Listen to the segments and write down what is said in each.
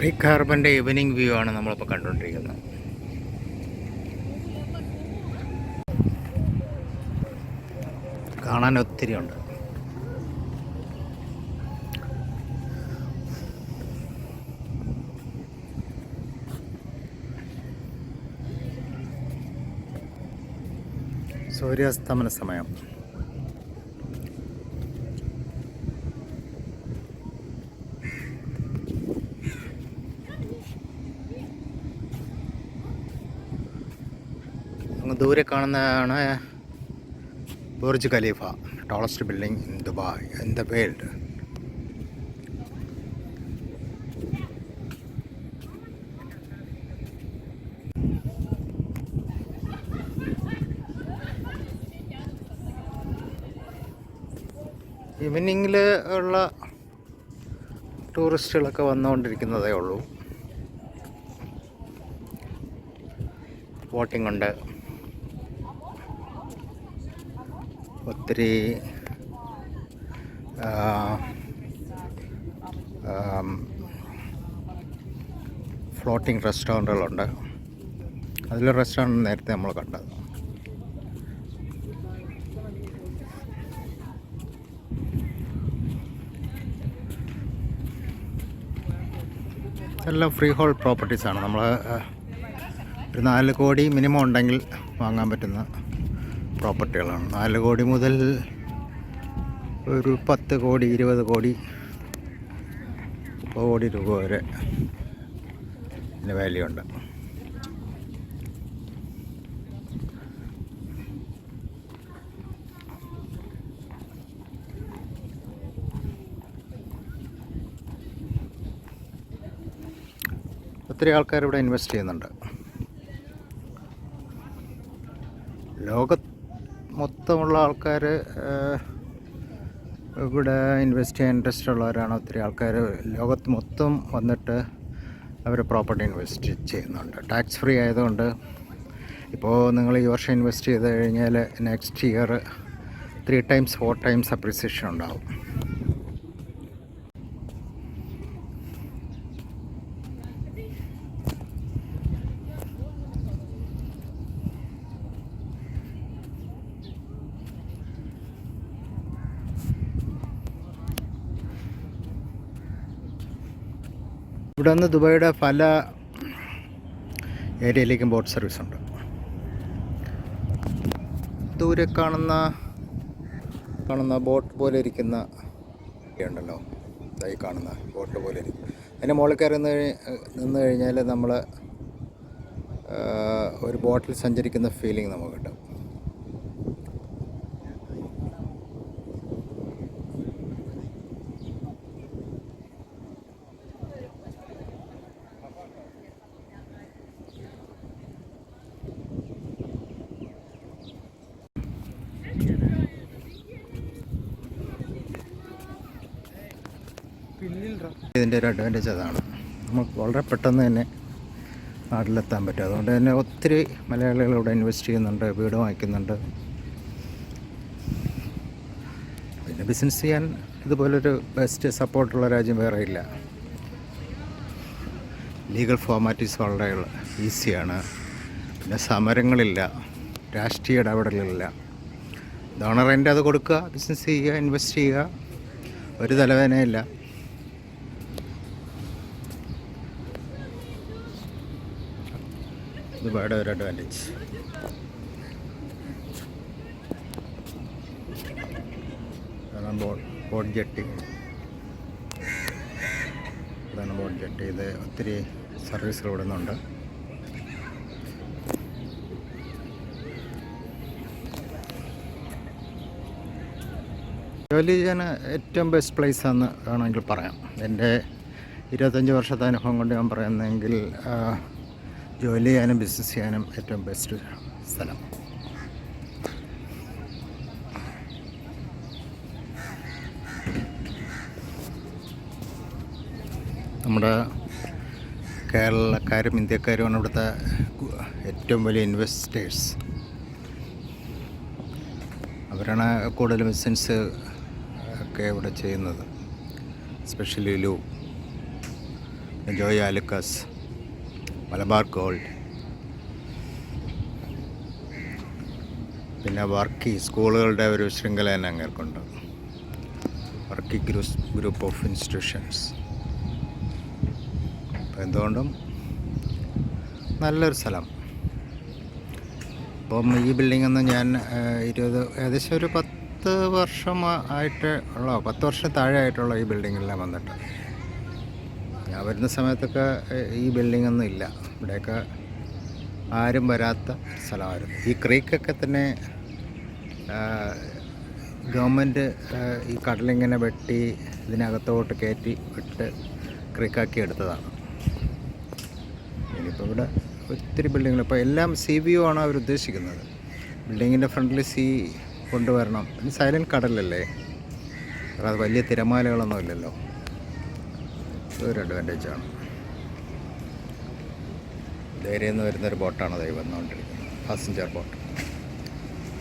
Creek ഹാർബറിൻ്റെ evening view ആണ് നമ്മളിപ്പോൾ കണ്ടുകൊണ്ടിരിക്കുന്നത്. കാണാൻ ഒത്തിരി ഉണ്ട്. സൂര്യാസ്തമന സമയം. അങ്ങ് ദൂരെ കാണുന്നതാണ് Burj Khalifa, tallest building in Dubai in the world. ഈവനിങ്ങിൽ ഉള്ള ടൂറിസ്റ്റുകളൊക്കെ വന്നുകൊണ്ടിരിക്കുന്നതേ ഉള്ളൂ. ബോട്ടിംഗ് ഉണ്ട്, ഒത്തിരി ഫ്ലോട്ടിംഗ് റെസ്റ്റോറൻറ്റുകളുണ്ട്. അതിലൊരു റെസ്റ്റോറൻറ്റ് നേരത്തെ നമ്മൾ കണ്ടത്. എല്ലാം ഫ്രീ ഹോൾഡ് പ്രോപ്പർട്ടീസാണ്. നമ്മൾ ഒരു 4 കോടി മിനിമം ഉണ്ടെങ്കിൽ വാങ്ങാൻ പറ്റുന്ന പ്രോപ്പർട്ടികളാണ്. 4 കോടി മുതൽ ഒരു 10 കോടി 20 കോടി 30 കോടി രൂപ വരെ ഇതിന് വാല്യൂ ഉണ്ട്. ഒത്തിരി ആൾക്കാർ ഇവിടെ ഇൻവെസ്റ്റ് ചെയ്യുന്നുണ്ട്. ലോകത്ത് മൊത്തമുള്ള ആൾക്കാർ ഇവിടെ ഇൻവെസ്റ്റ് ചെയ്യാൻ ഇൻട്രസ്റ്റ് ഉള്ളവരാണ്. ഒത്തിരി ആൾക്കാർ ലോകത്ത് മൊത്തം വന്നിട്ട് അവർ പ്രോപ്പർട്ടി ഇൻവെസ്റ്റ് ചെയ്യുന്നുണ്ട്. ടാക്സ് ഫ്രീ ആയതുകൊണ്ട് ഇപ്പോൾ നിങ്ങൾ ഈ വർഷം ഇൻവെസ്റ്റ് ചെയ്ത് കഴിഞ്ഞാൽ next year 3 times 4 times appreciation ഉണ്ടാവും. ഇവിടെ നിന്ന് ദുബായിയുടെ പല ഏരിയയിലേക്കും ബോട്ട് സർവീസ് ഉണ്ട്. ദൂരെ കാണുന്ന ബോട്ട് പോലെ ഇരിക്കുന്ന ഉണ്ടല്ലോ, ഇതായി കാണുന്ന ബോട്ട് പോലെ ഇരിക്കും. അതിൻ്റെ മുകളിൽ കയറി നിന്ന് കഴിഞ്ഞാൽ നമ്മൾ ഒരു ബോട്ടിൽ സഞ്ചരിക്കുന്ന ഫീലിംഗ് നമുക്ക് കിട്ടും. ഇതിൻ്റെ ഒരു അഡ്വാൻറ്റേജ് അതാണ്, നമുക്ക് വളരെ പെട്ടെന്ന് തന്നെ നാട്ടിലെത്താൻ പറ്റും. അതുകൊണ്ട് തന്നെ ഒത്തിരി മലയാളികൾ ഇവിടെ ഇൻവെസ്റ്റ് ചെയ്യുന്നുണ്ട്, വീട് വാങ്ങിക്കുന്നുണ്ട്. പിന്നെ ബിസിനസ് ചെയ്യാൻ ഇതുപോലൊരു ബെസ്റ്റ് സപ്പോർട്ടുള്ള രാജ്യം വേറെ ഇല്ല. ലീഗൽ ഫോർമാലിറ്റീസ് വളരെ ഈസിയാണ്. പിന്നെ സമരങ്ങളില്ല, രാഷ്ട്രീയ ഇടപെടലുകളില്ല. ഇതാണ് റെൻ്റ്, അത് കൊടുക്കുക, ബിസിനസ് ചെയ്യുക, ഇൻവെസ്റ്റ് ചെയ്യുക, ഒരു തലവേദനയില്ല. ദുബായിയുടെ ഒരു അഡ്വാൻറ്റേജ്. ബോട്ട് ജെട്ടി, ഇതാണ് ബോട്ട് ജെട്ടി. ഇത് ഒത്തിരി സർവീസുകൾ വിടുന്നുണ്ട്. ജോലി ചെയ്യാൻ ഏറ്റവും ബെസ്റ്റ് പ്ലേസ് ആണെന്ന് വേണമെങ്കിൽ പറയാം. എൻ്റെ 25 വർഷത്തെ അനുഭവം കൊണ്ട് ഞാൻ പറയുന്നെങ്കിൽ ജോലി ചെയ്യാനും ബിസിനസ് ചെയ്യാനും ഏറ്റവും ബെസ്റ്റ് സ്ഥലം. നമ്മുടെ കേരളക്കാരും ഇന്ത്യക്കാരുമാണ് ഇവിടുത്തെ ഏറ്റവും വലിയ ഇൻവെസ്റ്റേഴ്സ്. അവരാണ് കൂടുതൽ ബിസിനസ് ഒക്കെ ഇവിടെ ചെയ്യുന്നത്. എസ്പെഷ്യലി ജോയ് ആലുക്കാസ്, മലബാർ ഗോൾഡ്, പിന്നെ വർക്കി സ്കൂളുകളുടെ ഒരു ശൃംഖല തന്നെ അങ്ങേർക്കുണ്ട്. Varkey group of institutions. അപ്പോൾ എന്തുകൊണ്ടും നല്ലൊരു സ്ഥലം. അപ്പം ഈ ബിൽഡിങ്ങൊന്നും ഞാൻ ഏകദേശം ഒരു 10 വർഷം ആയിട്ട് ഉള്ള 10 വർഷം താഴെ ആയിട്ടുള്ള ഈ ബിൽഡിങ്ങെല്ലാം വന്നിട്ട്. ഞാൻ വരുന്ന സമയത്തൊക്കെ ഈ ബിൽഡിങ്ങൊന്നും ഇല്ല. ഇവിടെയൊക്കെ ആരും വരാത്ത സ്ഥലമായിരുന്നു. ഈ ക്രീക്കൊക്കെ തന്നെ ഗവൺമെൻറ് ഈ കടലിങ്ങനെ വെട്ടി ഇതിനകത്തോട്ട് കയറ്റി വിട്ട് ക്രീക്കാക്കി എടുത്തതാണ്. ഇനിയിപ്പോൾ ഇവിടെ ഒത്തിരി ബിൽഡിങ്ങൾ, ഇപ്പോൾ എല്ലാം സീ വ്യൂ ആണ് അവർ ഉദ്ദേശിക്കുന്നത്. ബിൽഡിങ്ങിൻ്റെ ഫ്രണ്ടിൽ സീ കൊണ്ടുവരണം. പിന്നെ സൈലൻറ്റ് കടലല്ലേ, അത് വലിയ തിരമാലകളൊന്നും ഇല്ലല്ലോ. ഇതൊരു അഡ്വാൻറ്റേജാണ്. ധൈര്യം നിന്ന് വരുന്നൊരു ബോട്ടാണ് അതായി വന്നുകൊണ്ടിരിക്കുന്നത്, പാസഞ്ചർ ബോട്ട്.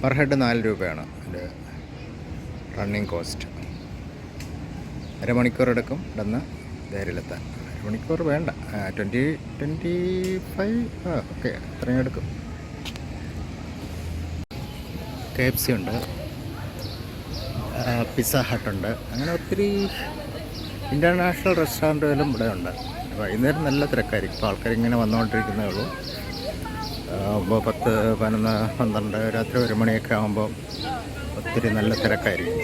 പെർ ഹെഡ് 4 രൂപയാണ് അതിൻ്റെ റണ്ണിങ് കോസ്റ്റ്. അരമണിക്കൂർ എടുക്കും ഇവിടെ നിന്ന് ധൈര്യത്തിലെത്താൻ. മണിക്കൂർ വേണ്ട, 25 ഓക്കെ, അത്രയും എടുക്കും. KFC ഉണ്ട്, പിസ്സ ഹട്ടുണ്ട്, അങ്ങനെ ഒത്തിരി ഇൻ്റർനാഷണൽ റെസ്റ്റോറൻറ്റുകളും ഇവിടെ ഉണ്ട്. വൈകുന്നേരം നല്ല തിരക്കായിരിക്കും. ഇപ്പോൾ ആൾക്കാർ ഇങ്ങനെ വന്നുകൊണ്ടിരിക്കുന്നേ ഉള്ളൂ. 10, 11, 12 രാത്രി 1 മണിയൊക്കെ ആകുമ്പോൾ ഒത്തിരി നല്ല തിരക്കായിരിക്കും.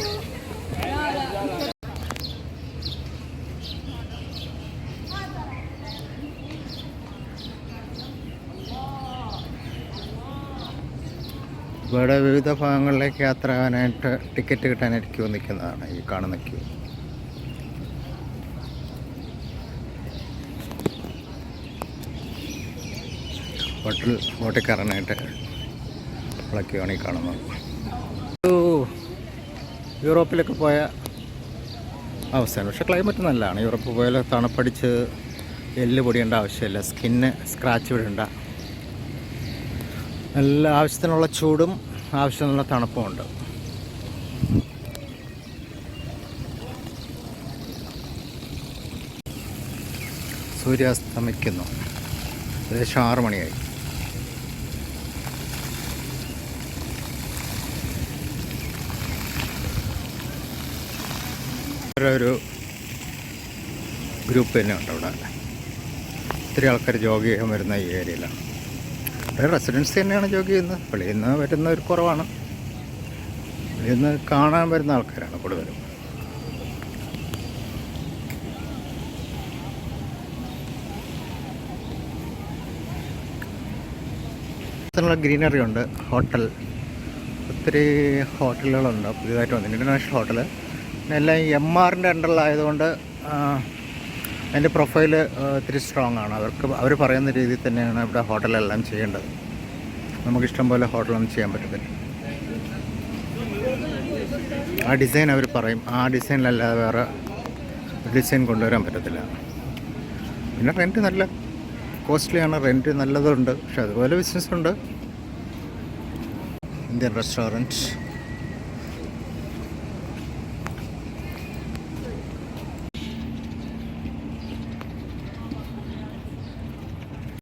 ഇവിടെ വിവിധ ഭാഗങ്ങളിലേക്ക് യാത്ര ആകാനായിട്ട് ടിക്കറ്റ് കിട്ടാനായിട്ട് ക്യൂ നിൽക്കുന്നതാണ് ഈ കാണുന്ന ക്യൂ. ബോട്ടിൽ കയറാനായിട്ട് ഉള്ള ക്യൂ ആണ് ഈ കാണുന്നത്. യൂറോപ്പിലൊക്കെ പോയ അവസ്ഥയാണ്. പക്ഷേ ക്ലൈമറ്റ് നല്ലതാണ്. യൂറോപ്പ് പോയാൽ തണുപ്പടിച്ച് എല്ല് പൊടിയേണ്ട ആവശ്യമില്ല, സ്കിന്ന് സ്ക്രാച്ച് വിടേണ്ട. നല്ല ആവശ്യത്തിനുള്ള ചൂടും ആവശ്യത്തിനുള്ള തണുപ്പുമുണ്ട്. സൂര്യാസ്തമിക്കുന്നു. ഏകദേശം 6 മണിയായി. ഒരു ഗ്രൂപ്പ് തന്നെ ഉണ്ട് അവിടെ. ഒത്തിരി ആൾക്കാർ ജോഗ് ചെയ്യാൻ വരുന്ന ഈ ഏരിയയിലാണ്. ഇവിടെ റെസിഡൻസി തന്നെയാണ് ജോഗ് ചെയ്യുന്നത്. വെളിയിൽ നിന്ന് വരുന്നവർ കുറവാണ്. വെളിയിൽ നിന്ന് കാണാൻ വരുന്ന ആൾക്കാരാണ് കൂടുതലും. ഗ്രീനറി ഉണ്ട്. ഹോട്ടൽ, ഒത്തിരി ഹോട്ടലുകളുണ്ട് പുതിയതായിട്ട് വന്നു. ഇൻ്റർനാഷണൽ ഹോട്ടൽ എല്ലാം MRൻ്റെ അണ്ടറിലായതുകൊണ്ട് അതിൻ്റെ പ്രൊഫൈല് ഒത്തിരി സ്ട്രോങ് ആണ്. അവർ പറയുന്ന രീതിയിൽ തന്നെയാണ് ഇവിടെ ഹോട്ടലെല്ലാം ചെയ്യേണ്ടത്. നമുക്കിഷ്ടം പോലെ ഹോട്ടലൊന്നും ചെയ്യാൻ പറ്റത്തില്ല. ആ ഡിസൈൻ അവർ പറയും, ആ ഡിസൈനിലല്ലാതെ വേറെ ഡിസൈൻ കൊണ്ടുവരാൻ പറ്റത്തില്ല. പിന്നെ റെൻറ്റ് നല്ല കോസ്റ്റ്ലിയാണ്, റെൻറ്റ് നല്ലതുണ്ട്. പക്ഷെ അതുപോലെ ബിസിനസ്സുണ്ട്. Indian restaurant